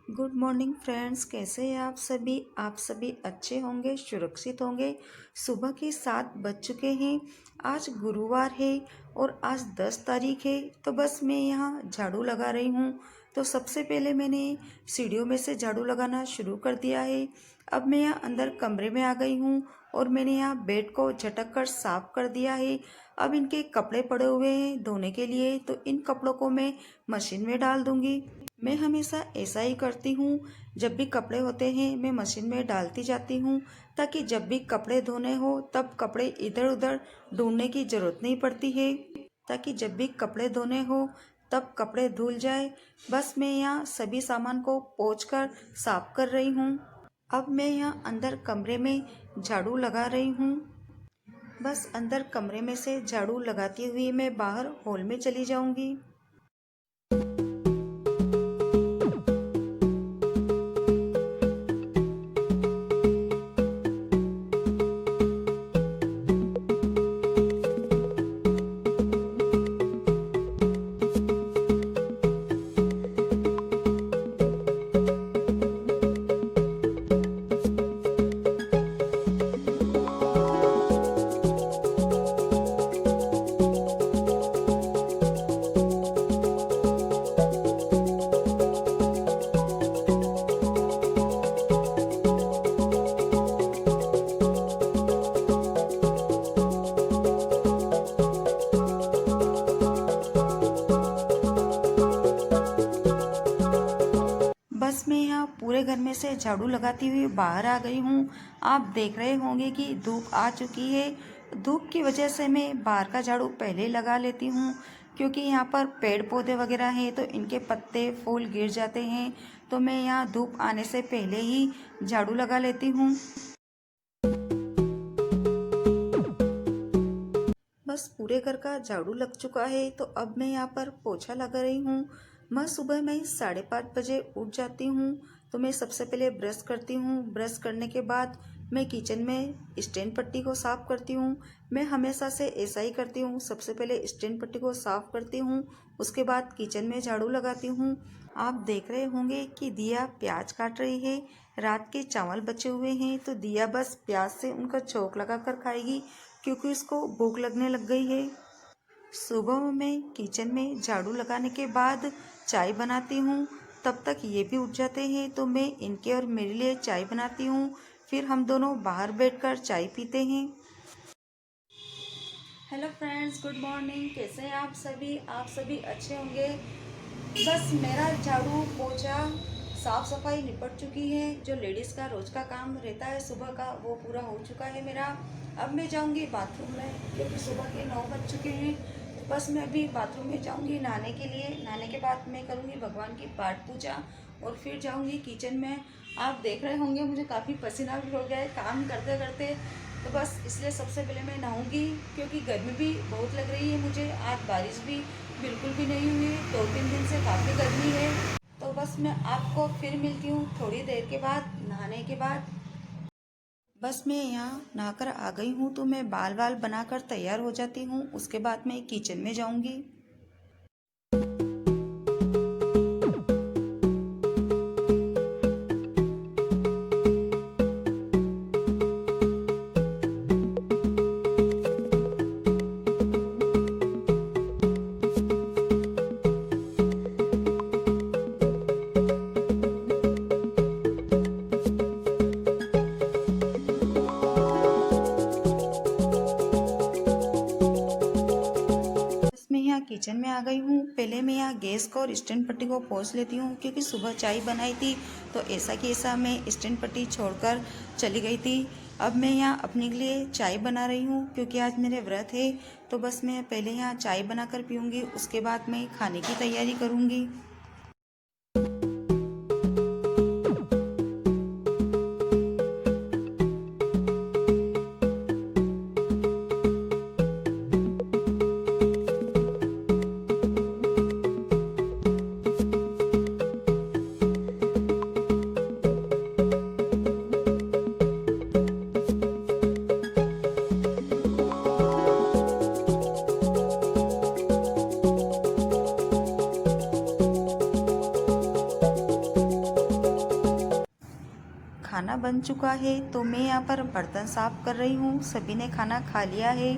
Good morning friends, कैसे हैं आप सभी अच्छे होंगे, सुरक्षित होंगे। सुबह के 7 बज चुके हैं। आज गुरुवार है और आज 10 तारीख है। तो बस मैं यहाँ झाड़ू लगा रही हूँ। तो सबसे पहले मैंने सीढ़ियों में से झाड़ू लगाना शुरू कर दिया है। अब मैं यहाँ अंदर कमरे में आ गई हूँ और मैंने यहाँ बेड को झटक कर साफ कर दिया है। अब इनके कपड़े पड़े हुए हैं धोने के लिए, तो इन कपड़ों को मैं मशीन में डाल दूंगी। मैं हमेशा ऐसा ही करती हूँ। जब भी कपड़े होते हैं मैं मशीन में डालती जाती हूँ, ताकि जब भी कपड़े धोने हो तब कपड़े इधर उधर ढूंढने की ज़रूरत नहीं पड़ती है। ताकि जब भी कपड़े धोने हो तब कपड़े धुल जाए। बस मैं यहाँ सभी सामान को पोंछ कर साफ कर रही हूँ। अब मैं यहाँ अंदर कमरे में झाड़ू लगा रही हूँ। बस अंदर कमरे में से झाड़ू लगाती हुई मैं बाहर हॉल में चली जाऊँगी। बस मैं यहाँ पूरे घर में से झाड़ू लगाती हुई बाहर आ गई हूँ। आप देख रहे होंगे कि धूप आ चुकी है। धूप की वजह से मैं बाहर का झाड़ू पहले लगा लेती हूँ, क्योंकि यहाँ पर पेड़ पौधे वगैरह हैं तो इनके पत्ते फूल गिर जाते हैं। तो मैं यहाँ धूप आने से पहले ही झाड़ू लगा लेती हूँ। बस पूरे घर का झाड़ू लग चुका है, तो अब मैं यहाँ पर पोछा लगा रही हूँ। मैं सुबह में 5:30 बजे उठ जाती हूँ। तो मैं सबसे पहले ब्रश करती हूँ। ब्रश करने के बाद मैं किचन में स्टैंड पट्टी को साफ़ करती हूँ। मैं हमेशा से ऐसा ही करती हूँ, सबसे पहले स्टैंड पट्टी को साफ़ करती हूँ, उसके बाद किचन में झाड़ू लगाती हूँ। आप देख रहे होंगे कि दिया प्याज काट रही है। रात के चावल बचे हुए हैं, तो दिया बस प्याज से उनका छोंक लगा कर खाएगी, क्योंकि उसको भूख लगने लग गई है। सुबह मैं किचन में झाड़ू लगाने के बाद चाय बनाती हूँ। तब तक ये भी उठ जाते हैं, तो मैं इनके और मेरे लिए चाय बनाती हूँ। फिर हम दोनों बाहर बैठकर चाय पीते हैं। Hello friends, good morning. कैसे हैं आप सभी अच्छे होंगे। बस मेरा झाड़ू पोछा साफ सफाई निपट चुकी है। जो लेडीज़ का रोज का काम रहता है सुबह का, वो पूरा हो चुका है मेरा। अब मैं जाऊंगी बाथरूम में, क्योंकि सुबह के 9 बज चुके हैं। तो बस मैं अभी बाथरूम में जाऊंगी नहाने के लिए। नहाने के बाद मैं करूंगी भगवान की पाठ पूजा और फिर जाऊंगी किचन में। आप देख रहे होंगे मुझे काफ़ी पसीना भी हो गया है काम करते करते। तो बस इसलिए सबसे पहले मैं नहाऊंगी, क्योंकि गर्मी भी बहुत लग रही है मुझे। आज बारिश भी बिल्कुल भी नहीं हुई, 2-3 दिन से काफ़ी गर्मी है। तो बस मैं आपको फिर मिलती हूँ थोड़ी देर के बाद, नहाने के बाद। बस मैं यहाँ नहाकर आ गई हूँ, तो मैं बाल वाल बनाकर तैयार हो जाती हूँ। उसके बाद मैं किचन में जाऊँगी। बस मैं यहाँ किचन में आ गई हूँ। पहले मैं यहाँ गैस को और स्टैंड पट्टी को पोंछ लेती हूँ, क्योंकि सुबह चाय बनाई थी तो ऐसा कि ऐसा मैं स्टैंड पट्टी छोड़कर चली गई थी। अब मैं यहाँ अपने लिए चाय बना रही हूँ, क्योंकि आज मेरे व्रत है। तो बस मैं पहले यहाँ चाय बनाकर पीऊँगी, उसके बाद मैं खाने की तैयारी करूँगी। खाना बन चुका है तो मैं यहाँ पर बर्तन साफ कर रही हूँ। सभी ने खाना खा लिया है।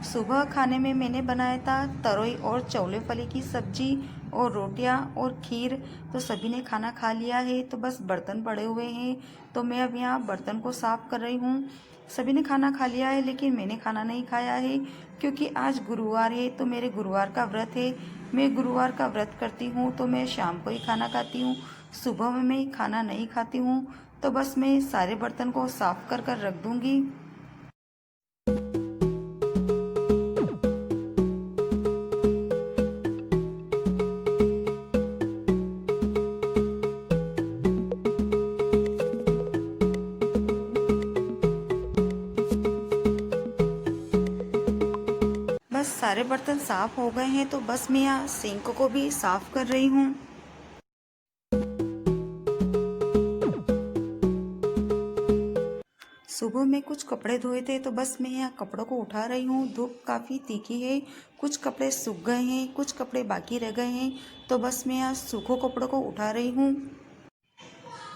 सुबह खाने में मैंने बनाया था तरोई और चौले फली की सब्जी और रोटियाँ और खीर। तो सभी ने खाना खा लिया है, तो बस बर्तन पड़े हुए हैं। तो मैं अब यहाँ बर्तन को साफ कर रही हूँ। सभी ने खाना खा लिया है, लेकिन मैंने खाना नहीं खाया है क्योंकि आज गुरुवार है। तो मेरे गुरुवार का व्रत है। मैं गुरुवार का व्रत करती हूँ तो मैं शाम को ही खाना खाती हूँ, सुबह में मैं खाना नहीं खाती हूँ। तो बस मैं सारे बर्तन को साफ कर कर रख दूँगी। बस सारे बर्तन साफ हो गए हैं, तो बस मैं यहाँ सिंक को भी साफ कर रही हूँ। सुबह में कुछ कपड़े धोए थे, तो बस मैं यहाँ कपड़ों को उठा रही हूँ। धूप काफ़ी तीखी है, कुछ कपड़े सूख गए हैं, कुछ कपड़े बाकी रह गए हैं। तो बस मैं यहाँ सूखे कपड़ों को उठा रही हूँ।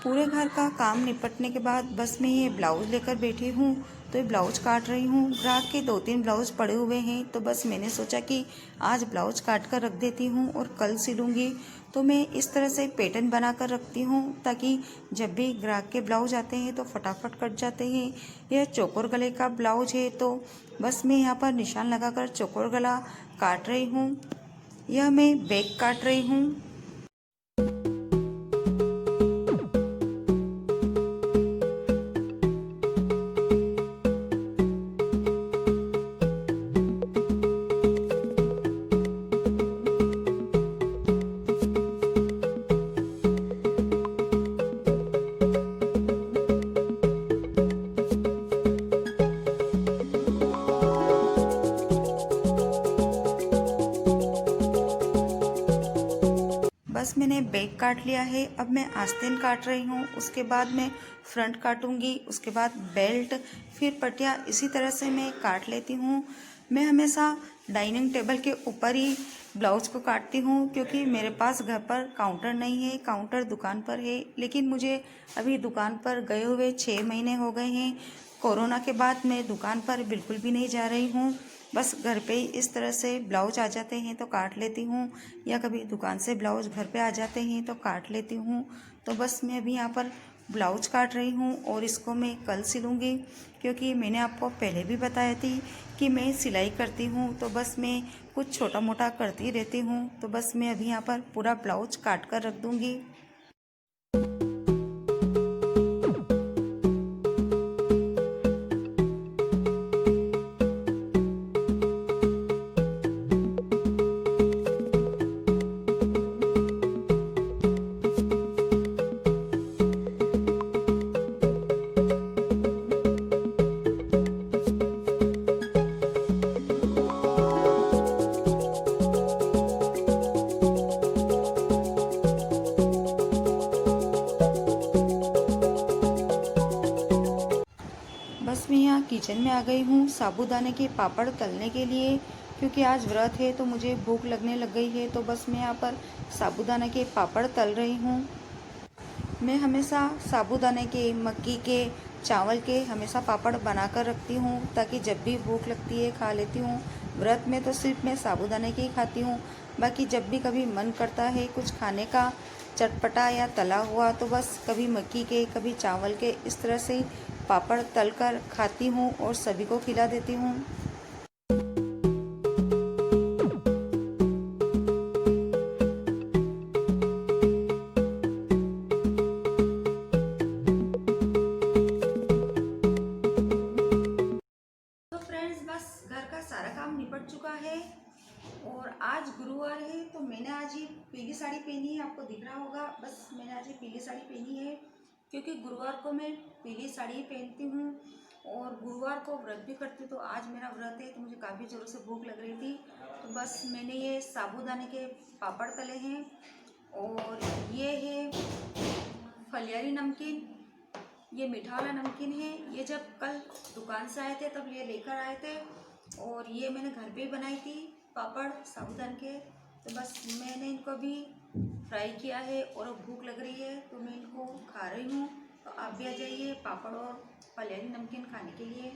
पूरे घर का काम निपटने के बाद बस मैं ये ब्लाउज लेकर बैठी हूँ। तो ये ब्लाउज काट रही हूँ। ग्राहक के 2-3 ब्लाउज पड़े हुए हैं, तो बस मैंने सोचा कि आज ब्लाउज काट कर रख देती हूँ और कल सिलूँगी। तो मैं इस तरह से पैटर्न बना कर रखती हूँ ताकि जब भी ग्राहक के ब्लाउज आते हैं तो फटाफट कट जाते हैं। यह चौकोर गले का ब्लाउज है, तो बस मैं यहाँ पर निशान लगाकर चौकोर गला काट रही हूँ। यह मैं बैक काट रही हूँ। बस मैंने बैक काट लिया है। अब मैं आस्तीन काट रही हूँ, उसके बाद मैं फ्रंट काटूंगी, उसके बाद बेल्ट, फिर पटिया। इसी तरह से मैं काट लेती हूँ। मैं हमेशा डाइनिंग टेबल के ऊपर ही ब्लाउज को काटती हूँ क्योंकि मेरे पास घर पर काउंटर नहीं है, काउंटर दुकान पर है। लेकिन मुझे अभी दुकान पर गए हुए 6 महीने हो गए हैं। कोरोना के बाद मैं दुकान पर बिल्कुल भी नहीं जा रही हूँ। बस घर पे ही इस तरह से ब्लाउज आ जाते हैं तो काट लेती हूँ, या कभी दुकान से ब्लाउज घर पे आ जाते हैं तो काट लेती हूँ। तो बस मैं अभी यहाँ पर ब्लाउज काट रही हूँ और इसको मैं कल सिलूँगी क्योंकि मैंने आपको पहले भी बताया थी कि मैं सिलाई करती हूँ। तो बस मैं कुछ छोटा मोटा करती रहती हूँ। तो बस मैं अभी यहाँ पर पूरा ब्लाउज काट कर रख दूँगी। बस मैं यहाँ किचन में आ गई हूँ साबूदाने के पापड़ तलने के लिए क्योंकि आज व्रत है तो मुझे भूख लगने लग गई है। तो बस मैं यहाँ पर साबूदाने के पापड़ तल रही हूँ। मैं हमेशा साबूदाने के, मक्की के, चावल के हमेशा पापड़ बना कर रखती हूँ ताकि जब भी भूख लगती है खा लेती हूँ। व्रत में तो सिर्फ मैं साबूदाने के ही खाती हूँ, बाकी जब भी कभी मन करता है कुछ खाने का चटपटा या तला हुआ तो बस कभी मक्की के, कभी चावल के, इस तरह से पापड़ तल कर खाती हूँ और सभी को खिला देती हूँ। तो फ्रेंड्स, बस घर का सारा काम निपट चुका है और आज गुरुवार है तो मैंने आज ये पीली साड़ी पहनी है। आपको दिख रहा होगा, बस मैंने आज ये पीली साड़ी पहनी है क्योंकि गुरुवार को मैं पीली साड़ी ही पहनती हूँ और गुरुवार को व्रत भी करती हूँ। तो आज मेरा व्रत है तो मुझे काफ़ी ज़ोरों से भूख लग रही थी, तो बस मैंने ये साबूदाने के पापड़ तले हैं और ये है फलियारी नमकीन। ये मीठा वाला नमकीन है। ये जब कल दुकान से आए थे तब ये लेकर आए थे और ये मैंने घर पे ही बनाई थी पापड़ साबूदान के। तो बस मैंने इनको अभी फ्राई किया है और अब भूख लग रही है तो मैं इनको खा रही हूँ। तो आप भी आ जाइए पापड़ और पलेरी नमकीन खाने के लिए।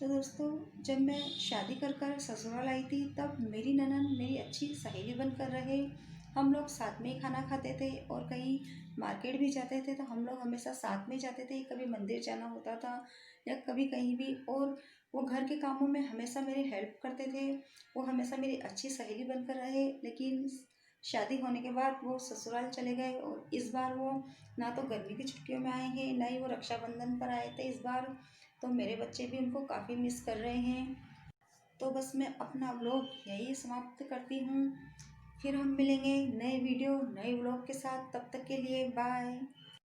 तो दोस्तों, जब मैं शादी कर कर ससुराल आई थी तब मेरी ननद मेरी अच्छी सहेली बनकर रहे। हम लोग साथ में ही खाना खाते थे और कहीं मार्केट भी जाते थे तो हम लोग हमेशा साथ में जाते थे। कभी मंदिर जाना होता था या कभी कहीं भी, और वो घर के कामों में हमेशा मेरी हेल्प करते थे। वो हमेशा मेरी अच्छी सहेली बनकर रहे। लेकिन शादी होने के बाद वो ससुराल चले गए और इस बार वो ना तो गर्मी की छुट्टियों में आए हैं, ना ही वो रक्षाबंधन पर आए थे इस बार। तो मेरे बच्चे भी उनको काफ़ी मिस कर रहे हैं। तो बस मैं अपना व्लॉग यही समाप्त करती हूँ। फिर हम मिलेंगे नए वीडियो नए व्लॉग के साथ। तब तक के लिए बाय।